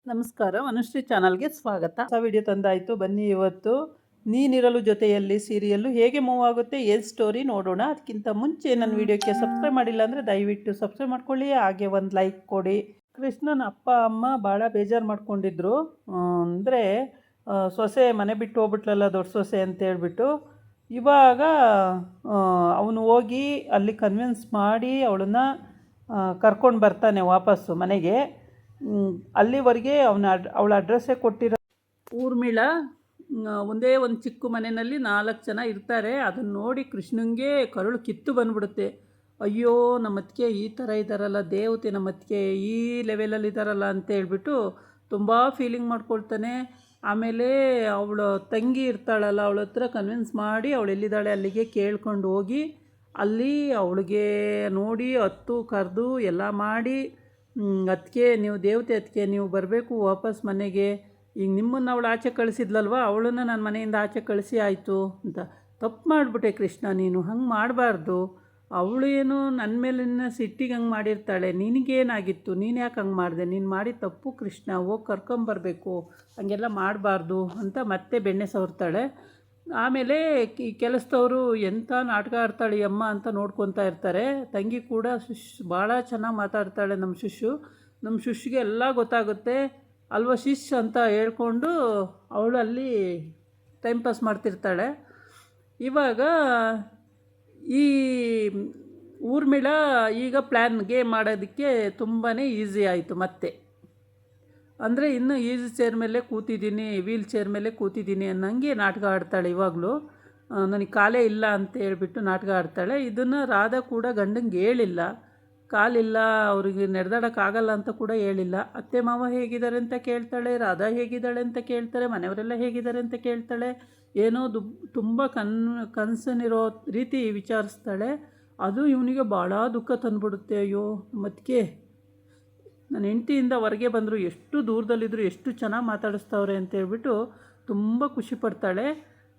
ನಮಸ್ಕಾರ, ಅನುಶ್ರೀ ಚಾನಲ್ಗೆ ಸ್ವಾಗತ. ವಿಡಿಯೋ ತಂದಾಯಿತು. ಬನ್ನಿ ಇವತ್ತು ನೀನಿರಲು ಜೊತೆಯಲ್ಲಿ ಸೀರಿಯಲ್ಲು ಹೇಗೆ ಮೂವ್ ಆಗುತ್ತೆ, ಏನು ಸ್ಟೋರಿ ನೋಡೋಣ. ಅದಕ್ಕಿಂತ ಮುಂಚೆ ನನ್ನ ವಿಡಿಯೋಕ್ಕೆ ಸಬ್ಸ್ಕ್ರೈಬ್ ಮಾಡಿಲ್ಲ ಅಂದರೆ ದಯವಿಟ್ಟು ಸಬ್ಸ್ಕ್ರೈಬ್ ಮಾಡ್ಕೊಳ್ಳಿ, ಹಾಗೆ ಒಂದು ಲೈಕ್ ಕೊಡಿ. ಕೃಷ್ಣನ ಅಪ್ಪ ಅಮ್ಮ ಭಾಳ ಬೇಜಾರು ಮಾಡ್ಕೊಂಡಿದ್ರು. ಅಂದರೆ ಸೊಸೆ ಮನೆ ಬಿಟ್ಟು ಹೋಗ್ಬಿಟ್ಲಲ್ಲ, ದೊಡ್ಡ ಸೊಸೆ ಅಂತ ಹೇಳ್ಬಿಟ್ಟು. ಇವಾಗ ಅವನು ಹೋಗಿ ಅಲ್ಲಿ ಕನ್ವಿನ್ಸ್ ಮಾಡಿ ಅವಳನ್ನು ಕರ್ಕೊಂಡು ಬರ್ತಾನೆ ವಾಪಸ್ಸು ಮನೆಗೆ. ಅಲ್ಲಿವರೆಗೆ ಅವಳ ಅಡ್ರೆಸ್ಸೇ ಕೊಟ್ಟಿರೋ ಊರ್ಮಿಳ ಒಂದೇ ಒಂದು ಚಿಕ್ಕ ಮನೆಯಲ್ಲಿ 4 ಜನ ಇರ್ತಾರೆ. ಅದನ್ನು ನೋಡಿ ಕೃಷ್ಣಂಗೆ ಕರುಳು ಕಿತ್ತು ಬಂದ್ಬಿಡುತ್ತೆ. ಅಯ್ಯೋ, ನಮ್ಮತ್ತಿಗೆ ಈ ಥರ ಇದ್ದಾರಲ್ಲ, ದೇವತೆ ನಮ್ಮತ್ತಿಗೆ ಈ ಲೆವೆಲಲ್ಲಿ ಇದ್ದಾರಲ್ಲ ಅಂತ ಹೇಳ್ಬಿಟ್ಟು ತುಂಬ ಫೀಲಿಂಗ್ ಮಾಡ್ಕೊಳ್ತಾನೆ. ಆಮೇಲೆ ಅವಳ ತಂಗಿ ಇರ್ತಾಳಲ್ಲ, ಅವಳ ಹತ್ರ ಕನ್ವಿನ್ಸ್ ಮಾಡಿ ಅವಳು ಎಲ್ಲಿದ್ದಾಳೆ ಅಲ್ಲಿಗೆ ಕೇಳ್ಕೊಂಡು ಹೋಗಿ ಅಲ್ಲಿ ಅವಳಿಗೆ ನೋಡಿ ಹತ್ತು ಕರೆದು ಎಲ್ಲ ಮಾಡಿ, ಅದಕ್ಕೆ ನೀವು ದೇವತೆ, ಅದಕ್ಕೆ ನೀವು ಬರಬೇಕು ವಾಪಸ್ ಮನೆಗೆ. ಈಗ ನಿಮ್ಮನ್ನು ಅವಳು ಆಚೆ ಕಳಿಸಿದ್ಲಲ್ವ, ಅವಳನ್ನು ನಾನು ಮನೆಯಿಂದ ಆಚೆ ಕಳಿಸಿ ಆಯಿತು ಅಂತ. ತಪ್ಪು ಮಾಡಿಬಿಟ್ಟೆ ಕೃಷ್ಣ, ನೀನು ಹಂಗೆ ಮಾಡಬಾರ್ದು. ಅವಳು ಏನು ನನ್ನ ಮೇಲಿನ ಸಿಟ್ಟಿಗೆ ಹಂಗೆ ಮಾಡಿರ್ತಾಳೆ, ನಿನಗೇನಾಗಿತ್ತು, ನೀನು ಯಾಕೆ ಹಂಗೆ ಮಾಡಿದೆ, ನೀನು ಮಾಡಿ ತಪ್ಪು ಕೃಷ್ಣ, ಹೋಗಿ ಕರ್ಕೊಂಬರ್ಬೇಕು, ಹಾಗೆಲ್ಲ ಮಾಡಬಾರ್ದು ಅಂತ ಮತ್ತೆ ಬೆಣ್ಣೆ ಸವರ್ತಾಳೆ. ಆಮೇಲೆ ಈ ಕೆಲಸದವರು ಎಂಥ ನಾಟಕ ಆಡ್ತಾಳೆ ಅಮ್ಮ ಅಂತ ನೋಡ್ಕೊತಾ ಇರ್ತಾರೆ. ತಂಗಿ ಕೂಡ ಭಾಳ ಚೆನ್ನಾಗಿ ಮಾತಾಡ್ತಾಳೆ ನಮ್ಮ ಶುಶ್ಗೆ ಎಲ್ಲ ಗೊತ್ತಾಗುತ್ತೆ ಅಲ್ವ ಶಿಶ್ ಅಂತ ಹೇಳ್ಕೊಂಡು ಅವಳು ಅಲ್ಲಿ ಟೈಮ್ ಪಾಸ್ ಮಾಡ್ತಿರ್ತಾಳೆ. ಇವಾಗ ಈ ಊರ್ಮಿಳ ಈಗ ಗೇಮ್ ಮಾಡೋದಕ್ಕೆ ತುಂಬಾ ಈಸಿ ಆಯಿತು. ಮತ್ತೆ ಅಂದರೆ ಇನ್ನು ಈಸಿ ಚೇರ್ ಮೇಲೆ ಕೂತಿದ್ದೀನಿ, ವೀಲ್ ಚೇರ್ ಮೇಲೆ ಕೂತಿದ್ದೀನಿ ಅನ್ನಂಗೆ ನಾಟಕ ಆಡ್ತಾಳೆ. ಇವಾಗಲೂ ನನಗೆ ಕಾಲೇ ಇಲ್ಲ ಅಂತ ಹೇಳ್ಬಿಟ್ಟು ನಾಟಕ ಆಡ್ತಾಳೆ. ಇದನ್ನು ರಾಧಾ ಕೂಡ ಗಂಡಂಗೆ ಹೇಳಿಲ್ಲ, ಕಾಲಿಲ್ಲ ಅವ್ರಿಗೆ ನಡೆದಾಡೋಕ್ಕಾಗಲ್ಲ ಅಂತ ಕೂಡ ಹೇಳಿಲ್ಲ. ಅತ್ತೆ ಮಾವ ಹೇಗಿದ್ದಾರೆ ಅಂತ ಕೇಳ್ತಾಳೆ, ರಾಧಾ ಹೇಗಿದ್ದಾಳೆ ಅಂತ ಕೇಳ್ತಾಳೆ, ಮನೆಯವರೆಲ್ಲ ಹೇಗಿದ್ದಾರೆ ಅಂತ ಕೇಳ್ತಾಳೆ. ಏನೋ ತುಂಬ ಕನಸನಿರೋ ರೀತಿ ವಿಚಾರಿಸ್ತಾಳೆ. ಅದು ಇವನಿಗೆ ಭಾಳ ದುಃಖ ತಂದುಬಿಡುತ್ತೆ. ಅಯ್ಯೋ, ಮತ್ತಿಗೆ ನನ್ನ ಹೆಂಡತಿಯಿಂದ ಹೊರಗೆ ಬಂದರು, ಎಷ್ಟು ದೂರದಲ್ಲಿದ್ದರು, ಎಷ್ಟು ಚೆನ್ನಾಗಿ ಮಾತಾಡಿಸ್ತವ್ರೆ ಅಂತೇಳ್ಬಿಟ್ಟು ತುಂಬ ಖುಷಿಪಡ್ತಾಳೆ.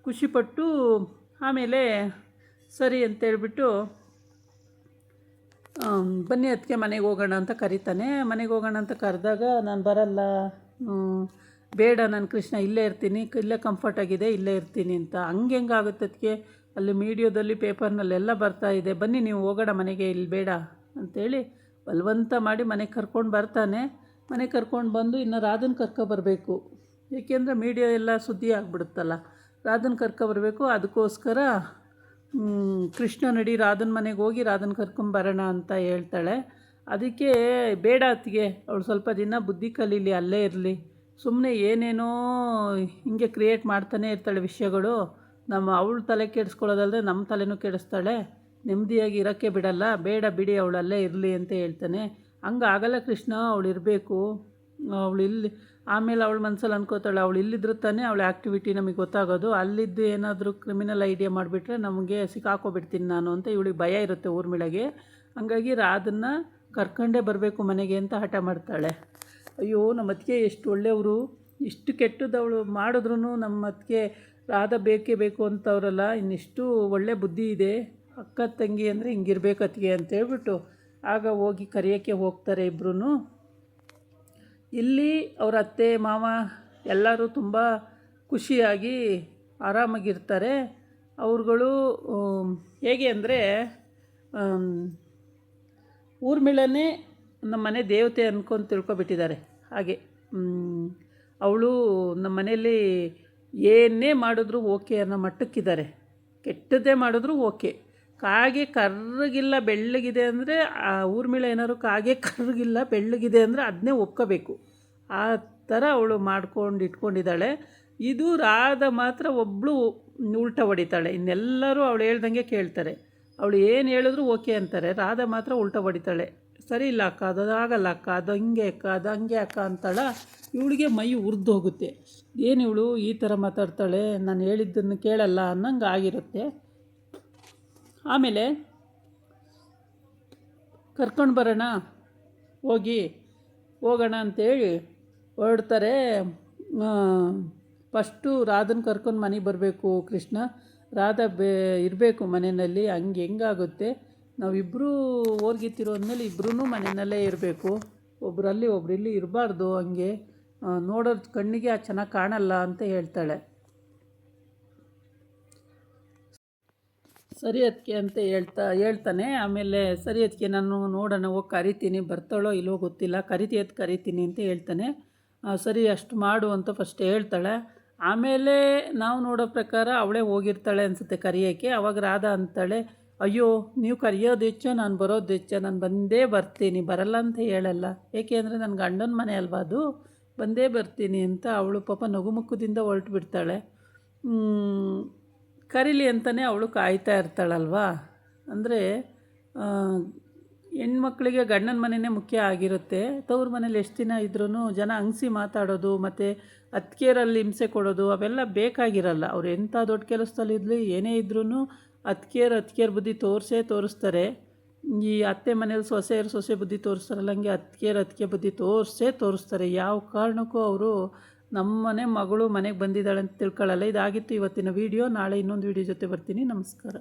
ಖುಷಿಪಟ್ಟು ಆಮೇಲೆ ಸರಿ ಅಂತೇಳ್ಬಿಟ್ಟು ಬನ್ನಿ ಅದಕ್ಕೆ ಮನೆಗೆ ಹೋಗೋಣ ಅಂತ ಕರೀತಾನೆ. ಮನೆಗೆ ಹೋಗೋಣ ಅಂತ ಕರೆದಾಗ ನಾನು ಬರಲ್ಲ, ಬೇಡ, ನಾನು ಕೃಷ್ಣ ಇಲ್ಲೇ ಇರ್ತೀನಿ, ಇಲ್ಲೇ ಕಂಫರ್ಟಾಗಿದೆ, ಇಲ್ಲೇ ಇರ್ತೀನಿ ಅಂತ. ಹೆಂಗಾಗುತ್ತೆ ಅದಕ್ಕೆ, ಅಲ್ಲಿ ಮೀಡಿಯೋದಲ್ಲಿ ಪೇಪರ್ನಲ್ಲೆಲ್ಲ ಬರ್ತಾಯಿದೆ, ಬನ್ನಿ ನೀವು ಹೋಗೋಣ ಮನೆಗೆ, ಇಲ್ಲಿ ಬೇಡ ಅಂಥೇಳಿ ಬಲವಂತ ಮಾಡಿ ಮನೆಗೆ ಕರ್ಕೊಂಡು ಬರ್ತಾನೆ. ಮನೆಗೆ ಕರ್ಕೊಂಡು ಬಂದು ಇನ್ನು ರಾಧನ್ ಕರ್ಕೊಬರ್ಬೇಕು, ಏಕೆಂದರೆ ಮೀಡಿಯಾ ಎಲ್ಲ ಸುದ್ದಿ ಆಗಿಬಿಡುತ್ತಲ್ಲ, ರಾಧನ್ ಕರ್ಕೊಬರ್ಬೇಕು. ಅದಕ್ಕೋಸ್ಕರ ಕೃಷ್ಣ ನಡಿ ರಾಧನ್ ಮನೆಗೆ ಹೋಗಿ ರಾಧನ್ ಕರ್ಕೊಂಬರೋಣ ಅಂತ ಹೇಳ್ತಾಳೆ. ಅದಕ್ಕೆ ಬೇಡ ಅತ್ತಿಗೆ, ಅವಳು ಸ್ವಲ್ಪ ದಿನ ಬುದ್ಧಿ ಕಲೀಲಿ, ಅಲ್ಲೇ ಇರಲಿ, ಸುಮ್ಮನೆ ಏನೇನೋ ಹಿಂಗೆ ಕ್ರಿಯೇಟ್ ಮಾಡ್ತಾನೆ ಇರ್ತಾಳೆ ವಿಷಯಗಳು. ಅವಳು ತಲೆ ಕೆಡಿಸ್ಕೊಳ್ಳೋದಲ್ಲದೆ ನಮ್ಮ ತಲೆನೂ ಕೆಡಿಸ್ತಾಳೆ, ನೆಮ್ಮದಿಯಾಗಿ ಇರೋಕ್ಕೆ ಬಿಡಲ್ಲ, ಬೇಡ ಬಿಡಿ, ಅವಳು ಅಲ್ಲೇ ಇರಲಿ ಅಂತ ಹೇಳ್ತಾನೆ. ಹಂಗಾಗಲ್ಲ ಕೃಷ್ಣ, ಅವಳು ಇರಬೇಕು, ಅವಳು ಇಲ್ಲಿ. ಆಮೇಲೆ ಅವಳು ಮನಸ್ಸಲ್ಲಿ ಅನ್ಕೋತಾಳೆ, ಅವಳು ಇಲ್ಲಿದ್ರು ತಾನೇ ಅವಳ ಆ್ಯಕ್ಟಿವಿಟಿ ನಮಗೆ ಗೊತ್ತಾಗೋದು, ಅಲ್ಲಿದ್ದು ಏನಾದರೂ ಕ್ರಿಮಿನಲ್ ಐಡಿಯಾ ಮಾಡಿಬಿಟ್ರೆ ನಮಗೆ ಸಿಕ್ಕಾಕೋಬಿಡ್ತೀನಿ ನಾನು ಅಂತ ಇವಳಿಗೆ ಭಯ ಇರುತ್ತೆ ಊರ್ಮಿಳಗೆ. ಹಂಗಾಗಿ ರಾಧನ್ನ ಕರ್ಕೊಂಡೇ ಬರಬೇಕು ಮನೆಗೆ ಅಂತ ಹಠ ಮಾಡ್ತಾಳೆ. ಅಯ್ಯೋ, ನಮ್ಮ ಅತ್ತಿಗೆ ಎಷ್ಟು ಒಳ್ಳೆಯವರು, ಇಷ್ಟು ಕೆಟ್ಟದವಳು ಮಾಡಿದ್ರೂ ನಮ್ಮ ಅತ್ತಿಗೆ ರಾಧಾ ಬೇಕೇ ಬೇಕು ಅಂತವ್ರಲ್ಲ, ಇನ್ನಿಷ್ಟು ಒಳ್ಳೆ ಬುದ್ಧಿ ಇದೆ, ಅಕ್ಕ ತಂಗಿ ಅಂದರೆ ಹಿಂಗಿರ್ಬೇಕು ಅತ್ತಿಗೆ ಅಂತೇಳ್ಬಿಟ್ಟು ಆಗ ಹೋಗಿ ಕರೆಯೋಕ್ಕೆ ಹೋಗ್ತಾರೆ ಇಬ್ಬರೂ. ಇಲ್ಲಿ ಅವರ ಅತ್ತೆ ಮಾವ ಎಲ್ಲರೂ ತುಂಬ ಖುಷಿಯಾಗಿ ಆರಾಮಾಗಿರ್ತಾರೆ. ಅವ್ರುಗಳು ಹೇಗೆ ಅಂದರೆ ಊರ್ಮಿಳನೇ ನಮ್ಮ ಮನೆ ದೇವತೆ ಅಂದ್ಕೊಂಡು ತಿಳ್ಕೊಬಿಟ್ಟಿದ್ದಾರೆ. ಹಾಗೆ ಅವಳು ನಮ್ಮ ಮನೆಯಲ್ಲಿ ಏನೇ ಮಾಡಿದ್ರೂ ಓಕೆ ಅನ್ನೋ ಮಟ್ಟಕ್ಕಿದ್ದಾರೆ. ಕೆಟ್ಟದ್ದೇ ಮಾಡಿದ್ರೂ ಓಕೆ. ಕಾಗೆ ಕರ್ರಗಿಲ್ಲ ಬೆಳ್ಳಗಿದೆ ಅಂದರೆ ಊರ್ಮಿಳ ಏನಾದ್ರು ಕಾಗೆ ಕರ್ರಗಿಲ್ಲ ಬೆಳ್ಳಗಿದೆ ಅಂದರೆ ಅದನ್ನೇ ಒಪ್ಕೋಬೇಕು. ಆ ಥರ ಅವಳು ಮಾಡ್ಕೊಂಡು ಇಟ್ಕೊಂಡಿದ್ದಾಳೆ. ಇದು ರಾಧಾ ಮಾತ್ರ ಒಬ್ಬಳು ಉಲ್ಟ ಹೊಡಿತಾಳೆ, ಇನ್ನೆಲ್ಲರೂ ಅವಳು ಹೇಳ್ದಂಗೆ ಕೇಳ್ತಾರೆ, ಅವಳು ಏನು ಹೇಳಿದ್ರು ಓಕೆ ಅಂತಾರೆ. ರಾಧಾ ಮಾತ್ರ ಉಲ್ಟ ಹೊಡಿತಾಳೆ, ಸರಿ ಇಲ್ಲ ಅಕ್ಕ, ಅದು ಆಗಲ್ಲ ಅಕ್ಕ, ಅದು ಹಿಂಗೆ ಅಕ್ಕ, ಅದು ಹಂಗೆ ಅಕ್ಕ ಅಂತಾಳ. ಇವಳಿಗೆ ಮೈ ಉರಿದು ಹೋಗುತ್ತೆ, ಏನು ಇವಳು ಈ ಥರ ಮಾತಾಡ್ತಾಳೆ, ನಾನು ಹೇಳಿದ್ದನ್ನು ಕೇಳಲ್ಲ ಅನ್ನಂಗೆ ಆಗಿರುತ್ತೆ. ಆಮೇಲೆ ಕರ್ಕೊಂಡು ಬರೋಣ, ಹೋಗೋಣ ಅಂತೇಳಿ ಹೊರಡ್ತಾರೆ. ಫಸ್ಟು ರಾಧನ್ ಕರ್ಕೊಂಡು ಮನೆಗೆ ಬರಬೇಕು ಕೃಷ್ಣ, ರಾಧಾ ಇರಬೇಕು ಮನೆಯಲ್ಲಿ. ಹೆಂಗಾಗುತ್ತೆ, ನಾವಿಬ್ಬರೂ ಓರ್ಗಿತ್ತಿರೋ ಅಂದಮೇಲೆ ಇಬ್ಬರೂ ಮನೆಯಲ್ಲೇ ಇರಬೇಕು, ಒಬ್ಬರಲ್ಲಿ ಒಬ್ರು ಇಲ್ಲಿ ಇರಬಾರ್ದು. ಹಂಗೆ ನೋಡೋದು ಕಣ್ಣಿಗೆ ಚೆನ್ನಾಗಿ ಕಾಣಲ್ಲ ಅಂತ ಹೇಳ್ತಾಳೆ. ಸರಿ ಅದಕ್ಕೆ ಅಂತ ಹೇಳ್ತಾನೆ. ಆಮೇಲೆ ಸರಿ ಅದಕ್ಕೆ ನಾನು ನೋಡೋಣ ಹೋಗಿ ಕರಿತೀನಿ, ಬರ್ತಾಳೋ ಇಲ್ಲವೋ ಗೊತ್ತಿಲ್ಲ, ಕರಿತೀನಿ ಅಂತ ಹೇಳ್ತಾನೆ. ಸರಿ ಅಷ್ಟು ಮಾಡು ಅಂತ ಫಸ್ಟ್ ಹೇಳ್ತಾಳೆ. ಆಮೇಲೆ ನಾವು ನೋಡೋ ಪ್ರಕಾರ ಅವಳೇ ಹೋಗಿರ್ತಾಳೆ ಅನಿಸುತ್ತೆ ಕರಿಯೋಕ್ಕೆ. ಅವಾಗ ರಾಧಾ ಅಂತಾಳೆ, ಅಯ್ಯೋ ನೀವು ಕರೆಯೋದು ಹೆಚ್ಚು, ನಾನು ಬರೋದು ಹೆಚ್ಚು, ನಾನು ಬಂದೇ ಬರ್ತೀನಿ, ಬರಲ್ಲ ಅಂತ ಹೇಳಲ್ಲ, ಏಕೆ ಅಂದರೆ ನನ್ನ ಗಂಡನ ಮನೆ ಅಲ್ವಾ ಅದು, ಬಂದೇ ಬರ್ತೀನಿ ಅಂತ ಅವಳು ಪಾಪ ನಗುಮುಖದಿಂದ ಹೊರಟು ಬಿಡ್ತಾಳೆ. ಕರೀಲಿ ಅಂತಲೇ ಅವಳು ಕಾಯ್ತಾ ಇರ್ತಾಳಲ್ವಾ. ಅಂದರೆ ಹೆಣ್ಮಕ್ಳಿಗೆ ಗಂಡನ ಮನೆಯೇ ಮುಖ್ಯ ಆಗಿರುತ್ತೆ. ತವ್ರ ಮನೇಲಿ ಎಷ್ಟು ದಿನ ಇದ್ರೂ ಜನ ಹಂಗ್ಸಿ ಮಾತಾಡೋದು ಮತ್ತು ಅತ್ತಿಗೆಯರಲ್ಲಿ ಹಿಂಸೆ ಕೊಡೋದು ಅವೆಲ್ಲ ಬೇಕಾಗಿರಲ್ಲ. ಅವ್ರು ಎಂಥ ದೊಡ್ಡ ಕೆಲಸದಲ್ಲಿರಲಿ ಏನೇ ಇದ್ರೂ ಅತ್ತಿಗೆಯರ ಬುದ್ಧಿ ತೋರಿಸ್ತಾರೆ. ಈ ಅತ್ತೆ ಮನೇಲಿ ಸೊಸೆ ಬುದ್ಧಿ ತೋರಿಸ್ತಾರಲ್ಲ, ಹಂಗೆ ಅತ್ತಿಗೆ ಬುದ್ಧಿ ತೋರಿಸ್ತಾರೆ. ಯಾವ ಕಾರಣಕ್ಕೂ ಅವರು ನಮ್ಮನೆ ಮಗಳು ಮನೆಗೆ ಬಂದಿದ್ದಾಳೆ ಅಂತ ತಿಳ್ಕೊಳ್ಳಲ್ಲ. ಇದಾಗಿತ್ತು ಇವತ್ತಿನ ವಿಡಿಯೋ. ನಾಳೆ ಇನ್ನೊಂದು ವಿಡಿಯೋ ಜೊತೆ ಬರ್ತೀನಿ. ನಮಸ್ಕಾರ.